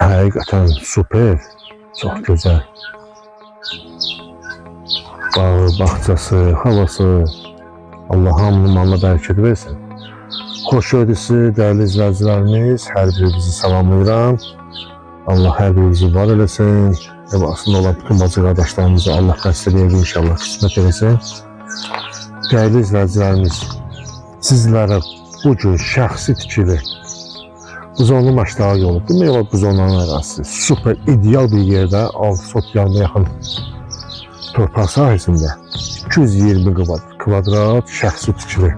Həqiqətən super, çox gözəl. Bağı, bağçası, havası, Allah hamının malına bərəkət versin. Xoş gördüksü, dəyərli izləyicilərimiz, hər birinizi salamlayıram. Allah hər birinizi var eləsin. Aslında olan bütün bacı qardaşlarımızı Allah qəsd edəyək, inşallah qismət eləsin. Dəyərli izləyicilərimiz, sizlərə bugün şəxsi tikili buzonlu maçlar yolu. Demək olar buzonların arası super ideal bir yerdə 6 sot yarına yaxın torpaq sahəsində 220 kvadrat şəxsi tikili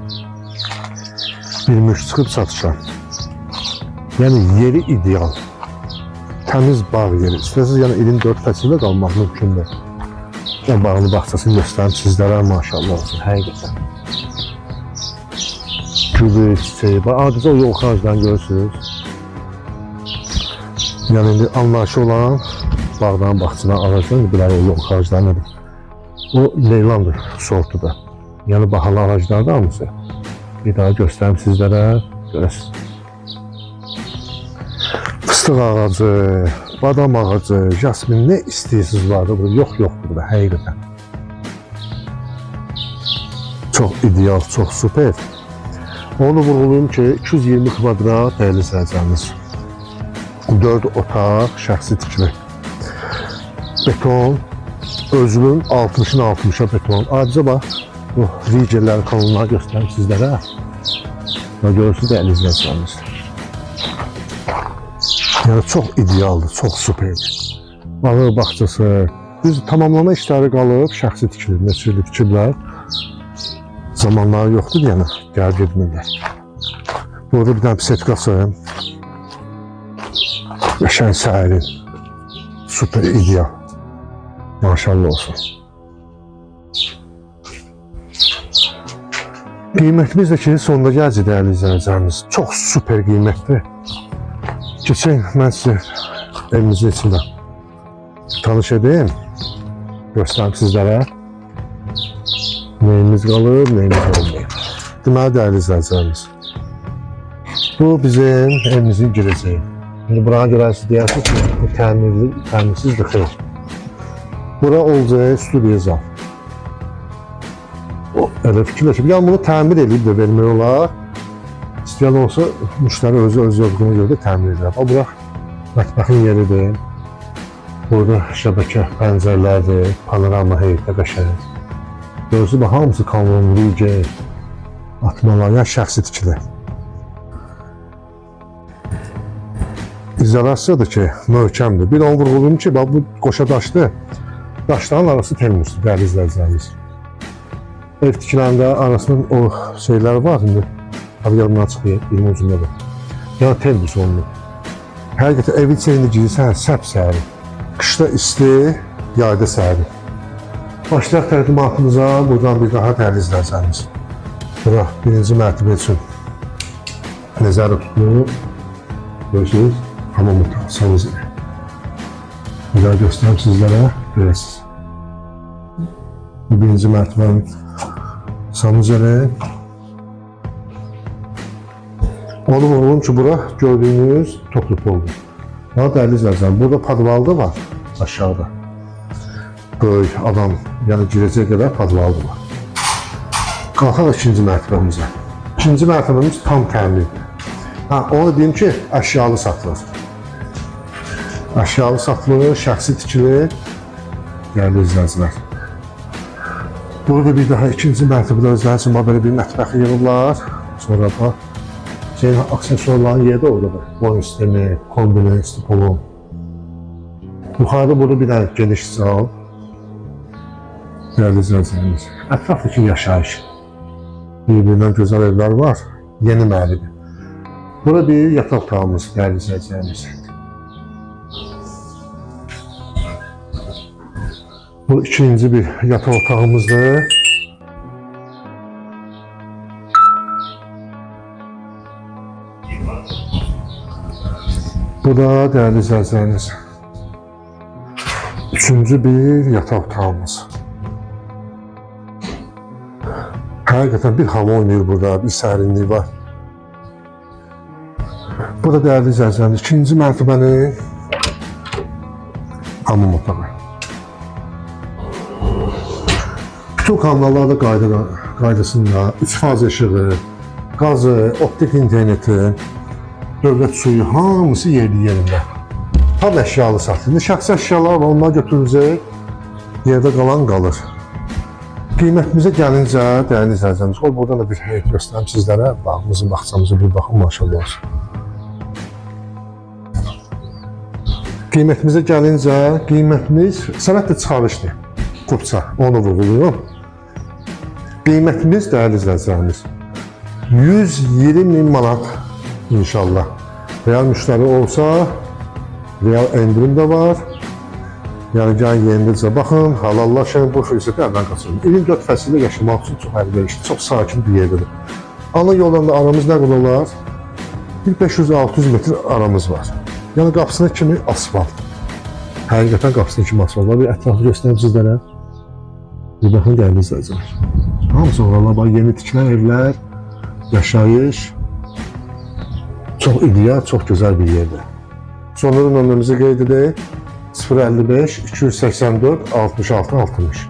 bir mülk çıxıb satışa. Yəni yeri ideal. Təmiz bağ yeri. İstəsiniz yəni ilin 4 fəsildə qalmaq mümkündür. Yəni bağlı bağçasını göstərim sizlərə, maşallah olsun, həqiqətən. Gülü, çiçeği, adicə o yol xaricdən görürsünüz. Yəni indi anlayışı olan bağdan, bağçadan, ağacdan biləri o yol xaricdən nədir? O leylandır sortuda. Yəni bahalı ağaclar da almışsa. Bir daha göstərim sizlərə, görəsiniz. Fıstıq ağacı, badam ağacı, jasmin, ne istəyirsiniz vardı burada? Yox burada, həqiqətən. Çox ideal, çox super. Onu vurğulayım ki, 220 kvadrat dəyərli izləyicilərimiz. 4 otaq, şəxsi tikili. Beton, özünün 60'ın 60'a beton. Ayrıca bax, bu rigelləri, kanalları göstərim sizlərə. Və görürsünüz dəyərli izləyicilərimiz. Yəni çox idealdır, çox superdir. Bağı, bağçası, düz tamamlama işləri qalıb, şəxsi tikilir, neçəli tikirlər. Zamanları yoxdur, yəni gəlib gedmirlər. Burada bir dənə pisetkası, qəşəng sərin, super ideal. Maşallah olsun. Qiymətimiz də ki, sonunda gələcək dəyərli izləyicilərimiz. Çox super qiymətdir. Keçən mən sizə evimizin içində tanış edeyim, göstərim sizlərə. Neyimiz qalıb, neyimiz olmayıb. Deməli dəyərli izləyicilərimiz, bu bizim evimizin girəcəyi. Şimdi buraya görə siz deyərsiniz ki, bu təmirsizdir, xeyr. Bura olacaq studiya zal. Elə fikirləşib, yəni bunu təmir edib də vermək olar. İstəyən olsa, müştəri öz yozğunu görə də təmir edir. Bura mətbəxin yeridir. Burada şəbəkə pəncərlərdir, panorama heyətdə qəşəng. Görürsünüz, hamısı kanun, rigel, atmalar, yəni şəxsi tikili. İzolyasiyadır ki, möhkəmdir. Bir onu vurğulayım ki, bu qoşa daşdır. Daşların arası termosdur, dəyərli izləyicilərimiz. Ev tikilərində arasının o şeyləri var, indi yadımdan çıxıyor, bilim uzundadır. Yəni termos olunur. Həqiqətən evin içində girsən, səp-səri. Qışda isti, yayda səri. Başlayaq təqdimatımıza, buradan bir daha dəyərli izləyicilərimiz. Bura birinci mərtəbə üçün nəzərdə tutulub. Görürsünüz, hamam otağı, sanuzeli. Bir daha göstərəm sizlərə, görəsiniz. Bu birinci mərtəbənin sanuzeli. Onu vurulun ki, bura gördüyünüz toplu poldur. Daha dəyərli izləyicilərimiz, burada padvalda var, aşağıda. Böyük adam, yəni girəcək qədər padvalda var. Qalxaq ikinci mərtəbəmizə. İkinci mərtəbəmiz tam təmirdir. Onu deyim ki, əşyalı satılır. Əşyalı satılır, şəxsi tikili, dəyərli izləyicilər. Burada bir daha ikinci mərtəbədə özləri üçün belə bir mətbəx yığırlar. Sonra bax, aksesuarların yeri də oradadır. Boyun sistemi, kombinə, stipolon. Yuxarıda burada bir dənə geniş zal. Dəyərli izləyicilərimiz. Ətrafdakı yaşayış. Bir-birindən gözəl evlər var. Yeni məhəllidir. Burada bir yataq otağımız, dəyərli izləyicilərimiz. Bu ikinci bir yataq otağımızdır. Bu da dəyərli izləyicilərimiz. Üçüncü bir yataq otağımız. Həqiqətən bir hava oynayır burada, bir sərinlik var. Burada dəyərli izləyicilərimiz, ikinci mərtəbənin Hamam otağı. Bütün kanallarda qaydasında 3 faz işığı, qazı, optik interneti, dövlət suyu hamısı yerli-yerində. Tam əşyalı satılır. Şəxsi əşyalar var, onlar götürüləcək, yerdə qalan qalır. Qiymətimizə gəlincə, dəyərli izləyicimiz, qoy buradan da bir heyət göstərim sizlərə. Bağımızı, bağçamızı bir baxın, maşallah olsun. Qiymətimizə gəlincə, qiymətimiz sənətlə çıxarışdır. Qurtça, onu vurğuluyum. Qiymətimiz, dəyərli izləyicilərimiz, 120.000 manat inşallah. Real müştəri olsa, real endirim də var. Yəni gəlin yenilcə baxın, halallaşın, bu fürsəti əldən qaçırın. 24 fəsildə yaşamaq üçün çox əlverişli, çox sakin bir yerdir. Ana yolunda aramız nə qədər olar? 500-600 metr aramız var. Yəni qapısına kimi asfalt. Həqiqətən qapısına kimi asfalt var. Bir ətrafı göstərəm sizlərə. Bir baxın, dəyərli izləyicilər. Hamısı oralar var, yeni tikilən evlər, yaşayış. Çox ideal, çox gözəl bir yerdir. Sonları nömrəmizi qeyd edək. 055 284 66 60.